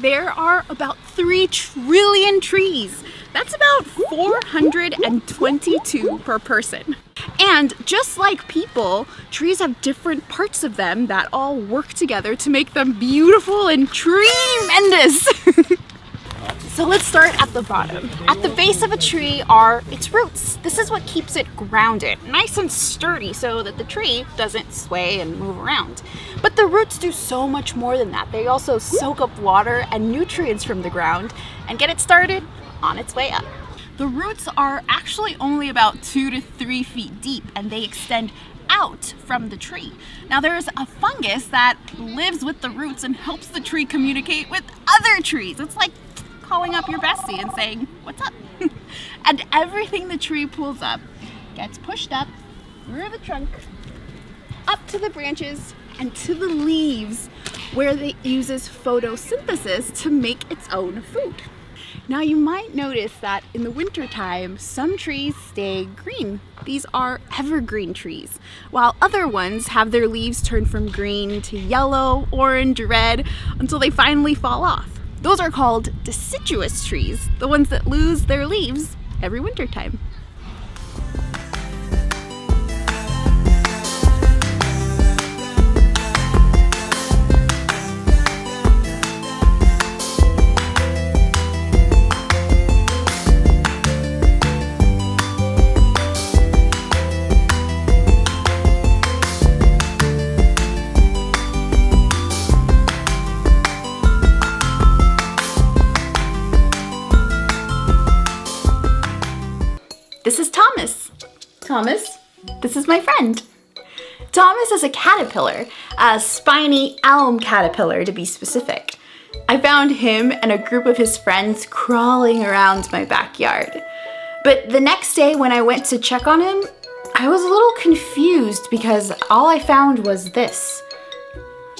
there are about 3 trillion trees. That's about 422 per person. And just like people, trees have different parts of them that all work together to make them beautiful and tremendous. So let's start at the bottom. At the base of a tree are its roots. This is what keeps it grounded, nice and sturdy so that the tree doesn't sway and move around. But the roots do so much more than that. They also soak up water and nutrients from the ground and get it started on its way up. The roots are actually only about 2 to 3 feet deep, and they extend out from the tree. Now there's a fungus that lives with the roots and helps the tree communicate with other trees. It's like calling up your bestie and saying, "What's up?" And everything the tree pulls up gets pushed up through the trunk, up to the branches, and to the leaves, where it uses photosynthesis to make its own food. Now you might notice that in the wintertime, some trees stay green. These are evergreen trees, while other ones have their leaves turn from green to yellow, orange, red, until they finally fall off. Those are called deciduous trees, the ones that lose their leaves every wintertime. This is Thomas. Thomas, this is my friend. Thomas is a caterpillar, a spiny elm caterpillar to be specific. I found him and a group of his friends crawling around my backyard. But the next day when I went to check on him, I was a little confused because all I found was this.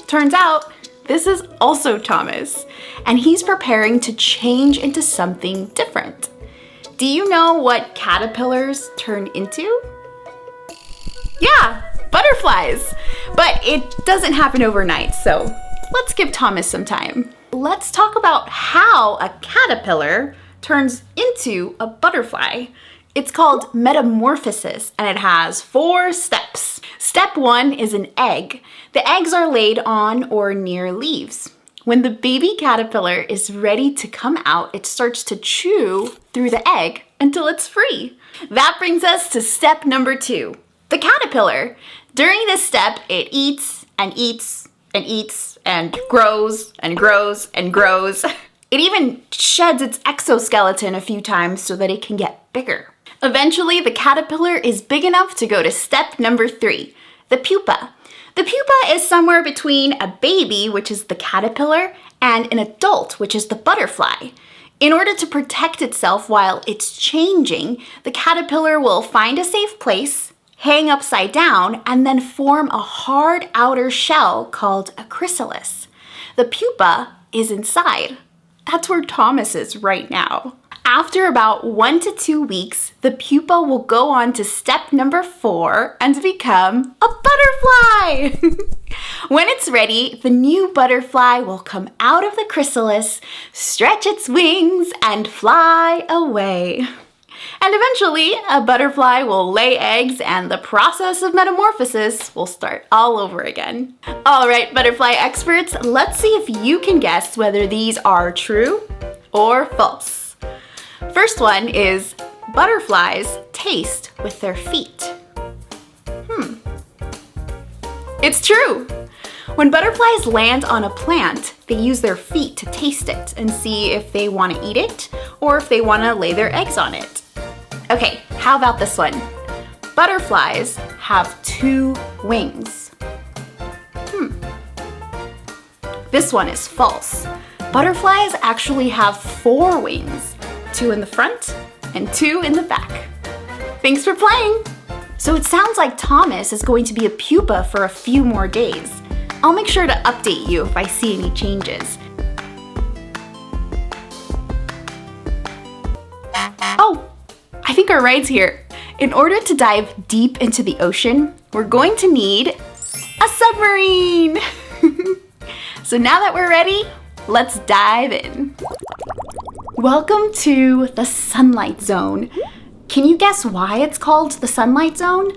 Turns out, this is also Thomas, and he's preparing to change into something different. Do you know what caterpillars turn into? Yeah, butterflies. But it doesn't happen overnight, so let's give Thomas some time. Let's talk about how a caterpillar turns into a butterfly. It's called metamorphosis, and it has 4 steps. Step 1 is an egg. The eggs are laid on or near leaves. When the baby caterpillar is ready to come out, it starts to chew through the egg until it's free. That brings us to step number 2, the caterpillar. During this step, it eats and eats and eats and grows and grows and grows. It even sheds its exoskeleton a few times so that it can get bigger. Eventually, the caterpillar is big enough to go to step number 3, the pupa. The pupa is somewhere between a baby, which is the caterpillar, and an adult, which is the butterfly. In order to protect itself while it's changing, the caterpillar will find a safe place, hang upside down, and then form a hard outer shell called a chrysalis. The pupa is inside. That's where Thomas is right now. After about 1 to 2 weeks, the pupa will go on to step number 4 and become a butterfly. When it's ready, the new butterfly will come out of the chrysalis, stretch its wings, and fly away. And eventually, a butterfly will lay eggs and the process of metamorphosis will start all over again. All right, butterfly experts, let's see if you can guess whether these are true or false. First one is butterflies taste with their feet. It's true. When butterflies land on a plant, they use their feet to taste it and see if they want to eat it or if they want to lay their eggs on it. Okay, how about this one? Butterflies have 2 wings. This one is false. Butterflies actually have 4 wings, 2 in the front and 2 in the back. Thanks for playing! So it sounds like Thomas is going to be a pupa for a few more days. I'll make sure to update you if I see any changes. Oh, I think our ride's here. In order to dive deep into the ocean, we're going to need a submarine. So now that we're ready, let's dive in. Welcome to the sunlight zone. Can you guess why it's called the sunlight zone?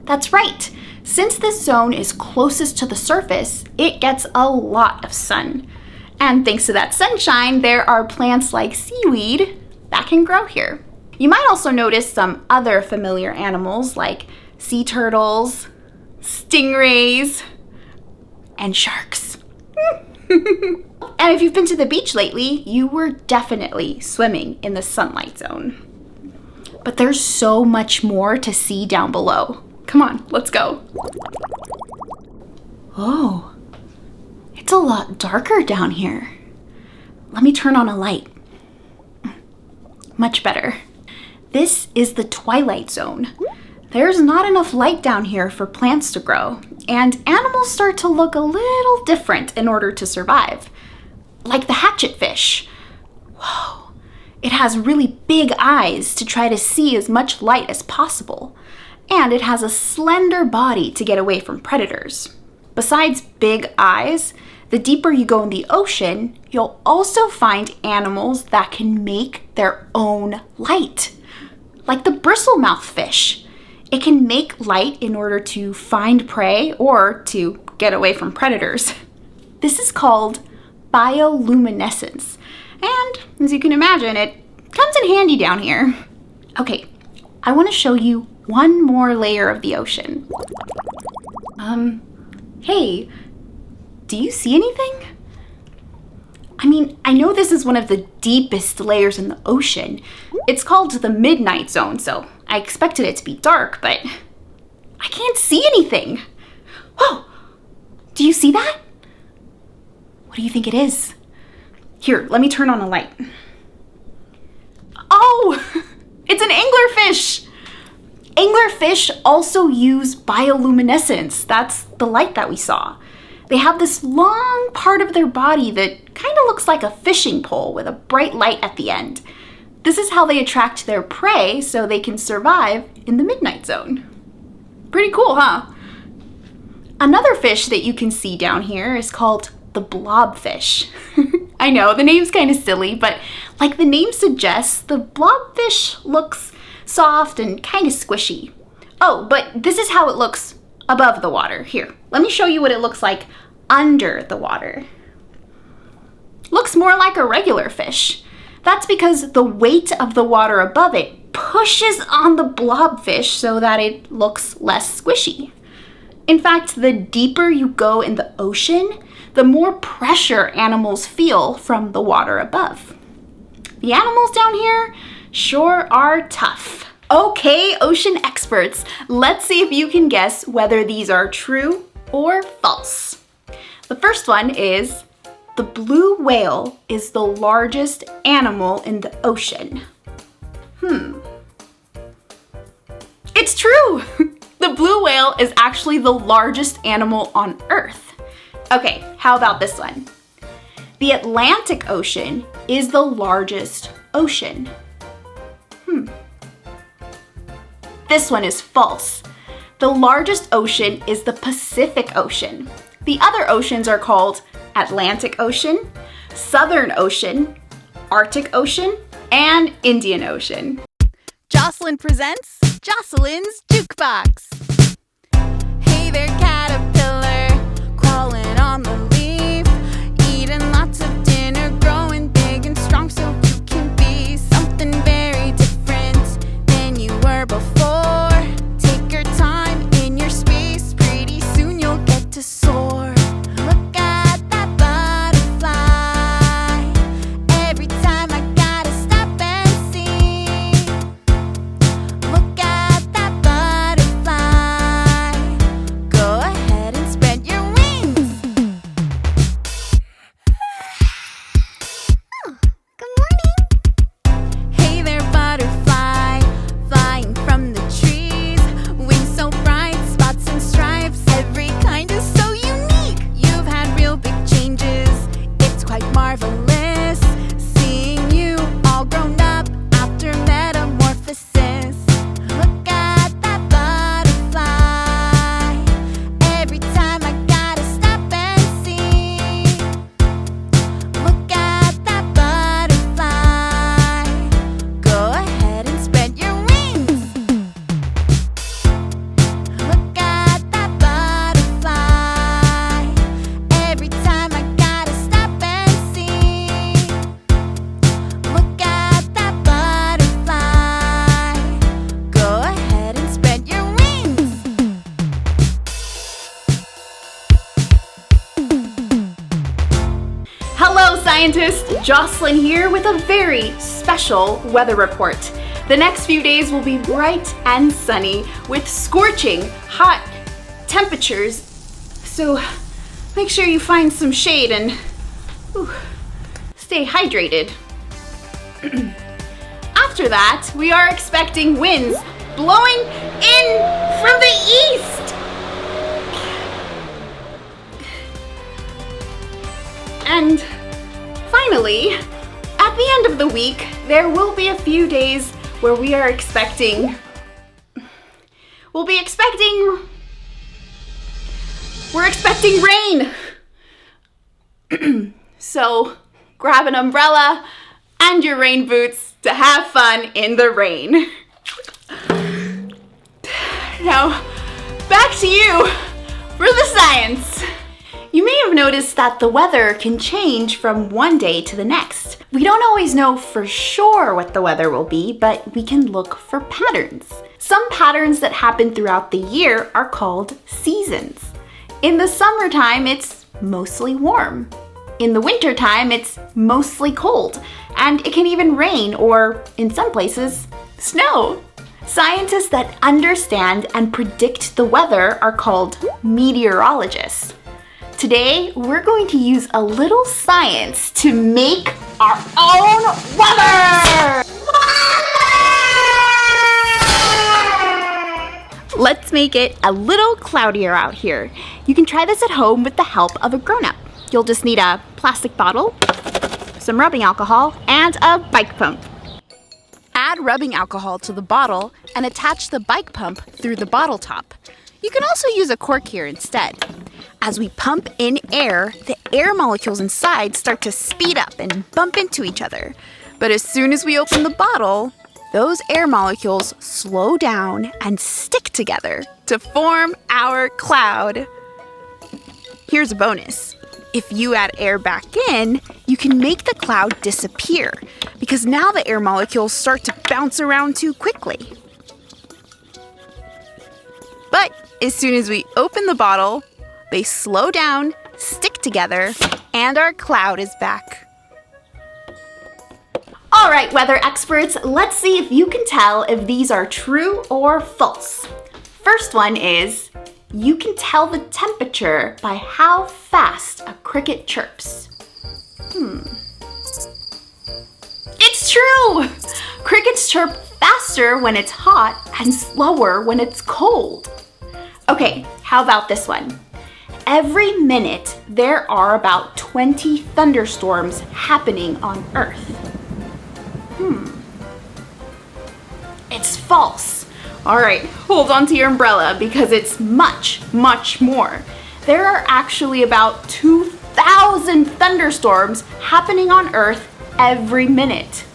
That's right. Since this zone is closest to the surface, it gets a lot of sun. And thanks to that sunshine, there are plants like seaweed that can grow here. You might also notice some other familiar animals like sea turtles, stingrays, and sharks. And if you've been to the beach lately, you were definitely swimming in the sunlight zone. But there's so much more to see down below. Come on, let's go. Oh, it's a lot darker down here. Let me turn on a light. Much better. This is the twilight zone. There's not enough light down here for plants to grow, and animals start to look a little different in order to survive. Like the hatchetfish. Whoa, it has really big eyes to try to see as much light as possible, and it has a slender body to get away from predators. Besides big eyes, the deeper you go in the ocean, you'll also find animals that can make their own light. Like the bristlemouth fish. It can make light in order to find prey or to get away from predators. This is called bioluminescence. And as you can imagine, it comes in handy down here. Okay, I want to show you one more layer of the ocean. Hey, do you see anything? I mean, I know this is one of the deepest layers in the ocean. It's called the midnight zone, so I expected it to be dark, but I can't see anything. Whoa, do you see that? What do you think it is? Here, let me turn on a light. Oh, it's an anglerfish. Anglerfish also use bioluminescence. That's the light that we saw. They have this long part of their body that kind of looks like a fishing pole with a bright light at the end. This is how they attract their prey so they can survive in the midnight zone. Pretty cool, huh? Another fish that you can see down here is called the blobfish. I know, the name's kind of silly, but like the name suggests, the blobfish looks soft and kind of squishy. Oh, but this is how it looks above the water. Here, let me show you what it looks like under the water. Looks more like a regular fish. That's because the weight of the water above it pushes on the blobfish so that it looks less squishy. In fact, the deeper you go in the ocean, the more pressure animals feel from the water above. The animals down here sure are tough. Okay, ocean experts, let's see if you can guess whether these are true or false. The first one is the blue whale is the largest animal in the ocean. It's true! The blue whale is actually the largest animal on Earth. Okay, how about this one? The Atlantic Ocean is the largest ocean. This one is false. The largest ocean is the Pacific Ocean. The other oceans are called Atlantic Ocean, Southern Ocean, Arctic Ocean, and Indian Ocean. Jocelyn presents Jocelyn's Jukebox. Hey there, caterpillar, crawling on the leaf, eating lots of dinner, growing big and strong so you can be something very different than you were before. Take your time in your space, pretty soon you'll get to soar. Look at that butterfly, every time I gotta stop and see. Look at that butterfly, scientist, Jocelyn here with a very special weather report. The next few days will be bright and sunny with scorching hot temperatures. So make sure you find some shade and stay hydrated. After that, we are expecting winds blowing in from the east. And finally, at the end of the week, there will be a few days where we're expecting rain. So grab an umbrella and your rain boots to have fun in the rain. Now, back to you for the science. You may have noticed that the weather can change from one day to the next. We don't always know for sure what the weather will be, but we can look for patterns. Some patterns that happen throughout the year are called seasons. In the summertime, it's mostly warm. In the wintertime, it's mostly cold, and it can even rain or, in some places, snow. Scientists that understand and predict the weather are called meteorologists. Today, we're going to use a little science to make our own weather! Let's make it a little cloudier out here. You can try this at home with the help of a grown-up. You'll just need a plastic bottle, some rubbing alcohol, and a bike pump. Add rubbing alcohol to the bottle and attach the bike pump through the bottle top. You can also use a cork here instead. As we pump in air, the air molecules inside start to speed up and bump into each other. But as soon as we open the bottle, those air molecules slow down and stick together to form our cloud. Here's a bonus. If you add air back in, you can make the cloud disappear because now the air molecules start to bounce around too quickly. But as soon as we open the bottle, they slow down, stick together, and our cloud is back. All right, weather experts, let's see if you can tell if these are true or false. First one is, you can tell the temperature by how fast a cricket chirps. It's true! Crickets chirp faster when it's hot and slower when it's cold. Okay, how about this one? Every minute, there are about 20 thunderstorms happening on Earth. It's false. All right, hold on to your umbrella because it's much, much more. There are actually about 2,000 thunderstorms happening on Earth every minute.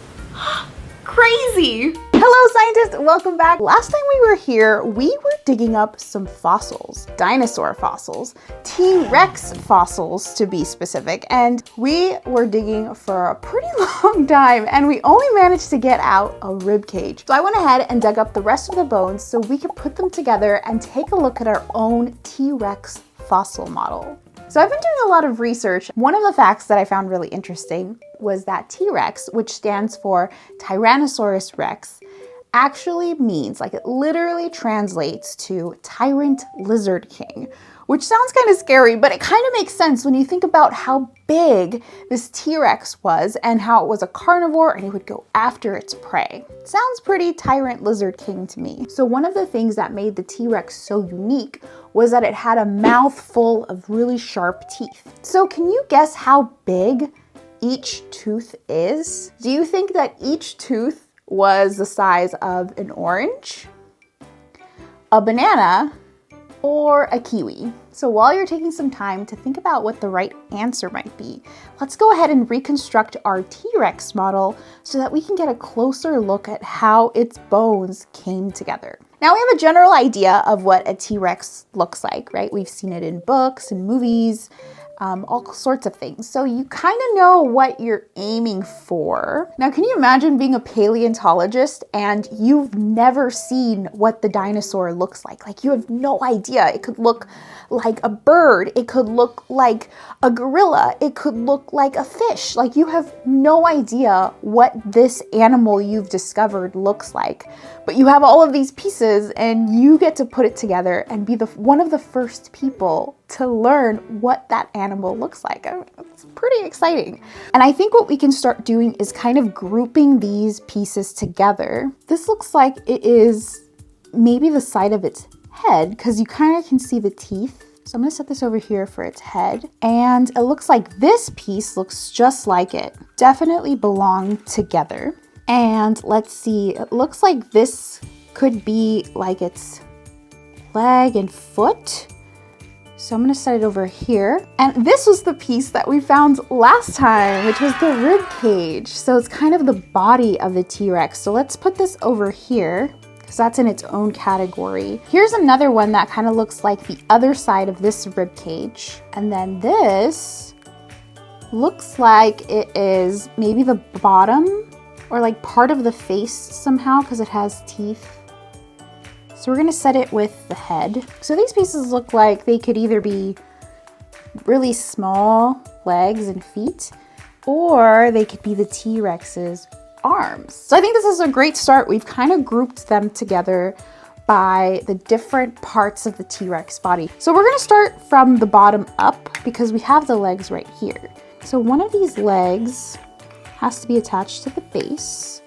Crazy! Hello scientists, welcome back. Last time we were here, we were digging up some fossils, dinosaur fossils, T-Rex fossils to be specific, and we were digging for a pretty long time and we only managed to get out a rib cage. So I went ahead and dug up the rest of the bones so we could put them together and take a look at our own T-Rex fossil model. So I've been doing a lot of research. One of the facts that I found really interesting was that T-Rex, which stands for Tyrannosaurus Rex, actually means, like it literally translates to Tyrant Lizard King, which sounds kind of scary, but it kind of makes sense when you think about how big this T-Rex was and how it was a carnivore and it would go after its prey. Sounds pretty Tyrant Lizard King to me. So one of the things that made the T-Rex so unique was that it had a mouth full of really sharp teeth. So can you guess how big each tooth is? Do you think that each tooth was the size of an orange, a banana, or a kiwi? So while you're taking some time to think about what the right answer might be, let's go ahead and reconstruct our T-Rex model so that we can get a closer look at how its bones came together. Now we have a general idea of what a T-Rex looks like, right? We've seen it in books and movies. all sorts of things. So you kind of know what you're aiming for. Now, can you imagine being a paleontologist and you've never seen what the dinosaur looks like? Like, you have no idea. It could look like a bird. It could look like a gorilla. It could look like a fish. Like, you have no idea what this animal you've discovered looks like. But you have all of these pieces and you get to put it together and be one of the first people to learn what that animal looks like. It's pretty exciting. And I think what we can start doing is kind of grouping these pieces together. This looks like it is maybe the side of its head, because you kind of can see the teeth. So I'm gonna set this over here for its head. And it looks like this piece looks just like it. Definitely belong together. And let's see, it looks like this could be like its leg and foot. So I'm gonna set it over here. And this was the piece that we found last time, which was the rib cage. So it's kind of the body of the T-Rex. So let's put this over here, because that's in its own category. Here's another one that kind of looks like the other side of this rib cage. And then this looks like it is maybe the bottom or like part of the face somehow, because it has teeth. So we're gonna set it with the head. So these pieces look like they could either be really small legs and feet, or they could be the T-Rex's arms. So I think this is a great start. We've kind of grouped them together by the different parts of the T-Rex body. So we're gonna start from the bottom up because we have the legs right here. So one of these legs has to be attached to the base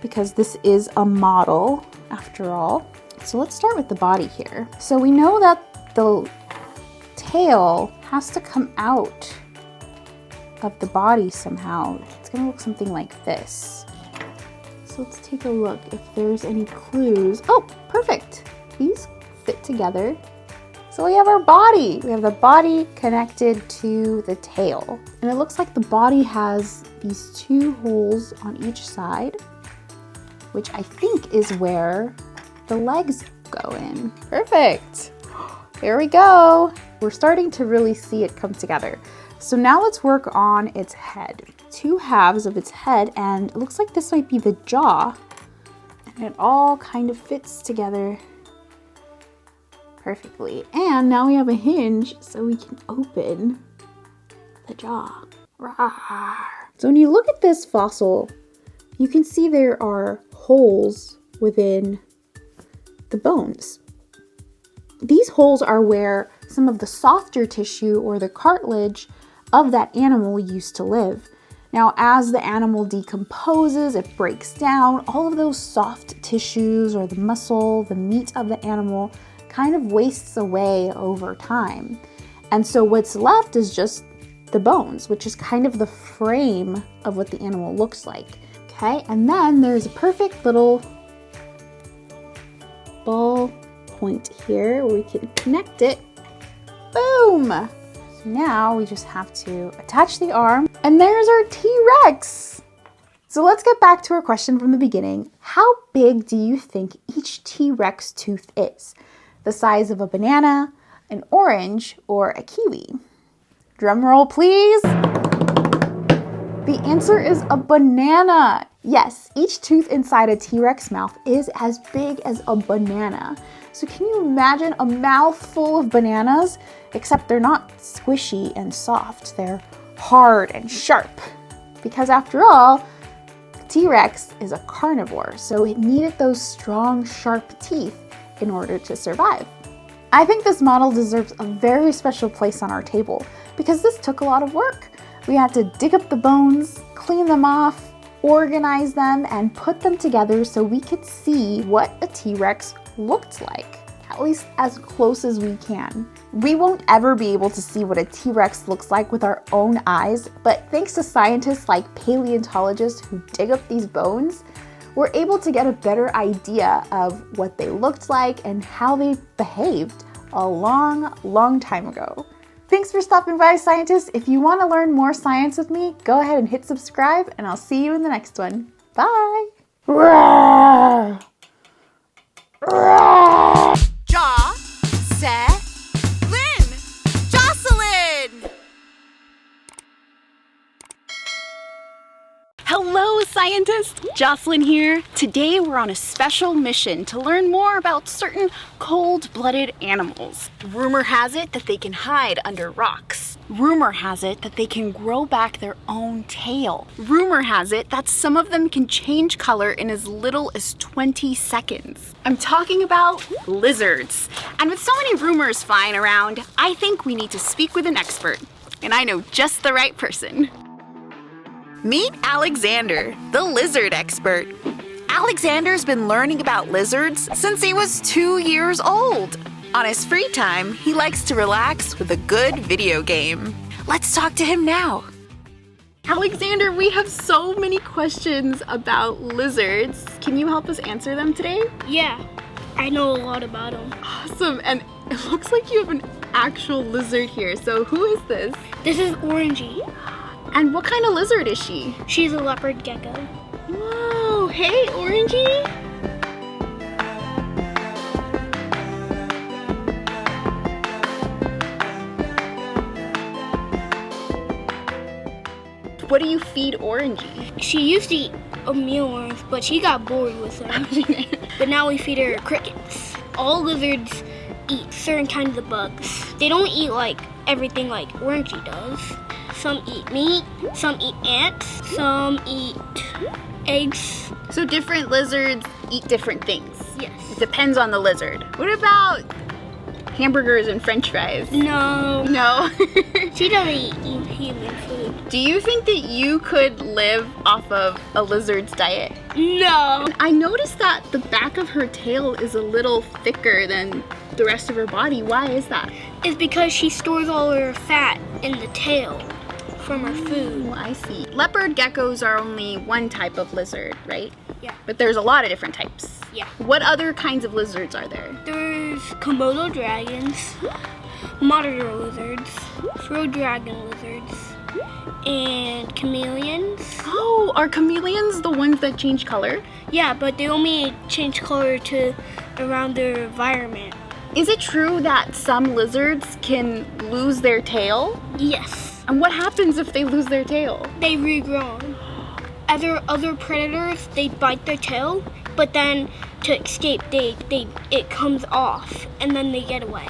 because this is a model after all. So let's start with the body here. So we know that the tail has to come out of the body somehow. It's gonna look something like this. So let's take a look if there's any clues. Oh, perfect. These fit together. So we have our body. We have the body connected to the tail. And it looks like the body has these two holes on each side, which I think is where the legs go in. Perfect. There we go. We're starting to really see it come together. So now let's work on its head. Two halves of its head, and it looks like this might be the jaw. And it all kind of fits together perfectly. And now we have a hinge so we can open the jaw. Rawr. So when you look at this fossil, you can see there are holes within the bones. These holes are where some of the softer tissue or the cartilage of that animal used to live. Now, as the animal decomposes, it breaks down, all of those soft tissues or the muscle, the meat of the animal kind of wastes away over time. And so what's left is just the bones, which is kind of the frame of what the animal looks like. Okay, and then there's a perfect little ball point here where we can connect it. Boom! So now we just have to attach the arm, and there's our T-Rex. So let's get back to our question from the beginning. How big do you think each T-Rex tooth is? The size of a banana, an orange, or a kiwi? Drum roll, please. The answer is a banana. Yes, each tooth inside a T-Rex mouth is as big as a banana. So can you imagine a mouthful of bananas? Except they're not squishy and soft, they're hard and sharp. Because after all, T-Rex is a carnivore, so it needed those strong, sharp teeth in order to survive. I think this model deserves a very special place on our table because this took a lot of work. We had to dig up the bones, clean them off, organize them, and put them together so we could see what a T-Rex looked like, at least as close as we can. We won't ever be able to see what a T-Rex looks like with our own eyes, but thanks to scientists like paleontologists who dig up these bones, we're able to get a better idea of what they looked like and how they behaved a long, long time ago. Thanks for stopping by, scientists. If you want to learn more science with me, go ahead and hit subscribe, and I'll see you in the next one. Bye! Roar! Roar! Jocelyn! Jocelyn! scientist, Jocelyn here. Today we're on a special mission to learn more about certain cold-blooded animals. Rumor has it that they can hide under rocks. Rumor has it that they can grow back their own tail. Rumor has it that some of them can change color in as little as 20 seconds. I'm talking about lizards. And with so many rumors flying around, I think we need to speak with an expert. And I know just the right person. Meet Alexander, the lizard expert. Alexander's been learning about lizards since he was 2 years old. On his free time, he likes to relax with a good video game. Let's talk to him now. Alexander, we have so many questions about lizards. Can you help us answer them today? Yeah, I know a lot about them. Awesome, and it looks like you have an actual lizard here. So who is this? This is Orangey. And what kind of lizard is she? She's a leopard gecko. Whoa, hey Orangey. What do you feed Orangey? She used to eat mealworms, but she got bored with them. But now we feed her crickets. All lizards eat certain kinds of bugs. They don't eat like everything like Orangey does. Some eat meat, some eat ants, some eat eggs. So different lizards eat different things. Yes. It depends on the lizard. What about hamburgers and french fries? No. No? She doesn't eat human food. Do you think that you could live off of a lizard's diet? No. I noticed that the back of her tail is a little thicker than the rest of her body. Why is that? It's because she stores all her fat in the tail from her food. Oh, I see. Leopard geckos are only one type of lizard, right? Yeah. But there's a lot of different types. Yeah. What other kinds of lizards are there? There's Komodo dragons, monitor lizards, frilled dragon lizards, and chameleons. Oh, are chameleons the ones that change color? Yeah, but they only change color to around their environment. Is it true that some lizards can lose their tail? Yes. And what happens if they lose their tail? They regrow. Other predators, they bite their tail, but then to escape, it comes off, and then they get away.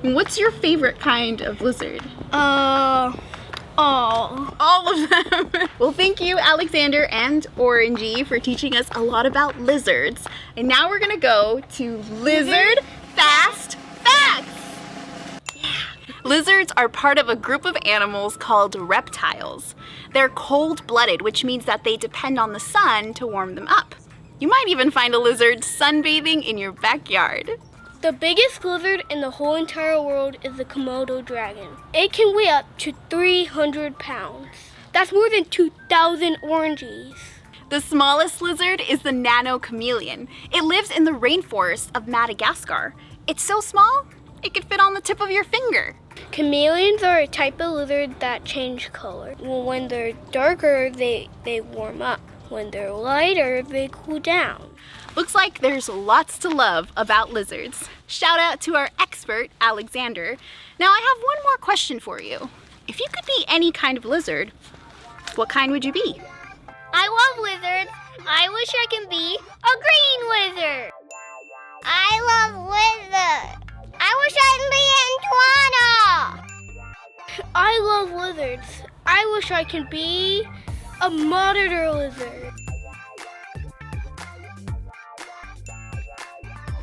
What's your favorite kind of lizard? All of them. Well, thank you, Alexander and Orangey, for teaching us a lot about lizards. And now we're gonna go to Lizard Fast Facts. Lizards are part of a group of animals called reptiles. They're cold-blooded, which means that they depend on the sun to warm them up. You might even find a lizard sunbathing in your backyard. The biggest lizard in the whole entire world is the Komodo dragon. It can weigh up to 300 pounds. That's more than 2,000 Orangeys. The smallest lizard is the nano chameleon. It lives in the rainforest of Madagascar. It's so small, it could fit on the tip of your finger. Chameleons are a type of lizard that change color. When they're darker, they warm up. When they're lighter, they cool down. Looks like there's lots to love about lizards. Shout out to our expert, Alexander. Now I have one more question for you. If you could be any kind of lizard, what kind would you be? I love lizards. I wish I could be a green lizard. I love lizards. I wish I'd be iguana. I love lizards. I wish I could be a monitor lizard.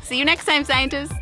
See you next time, scientists.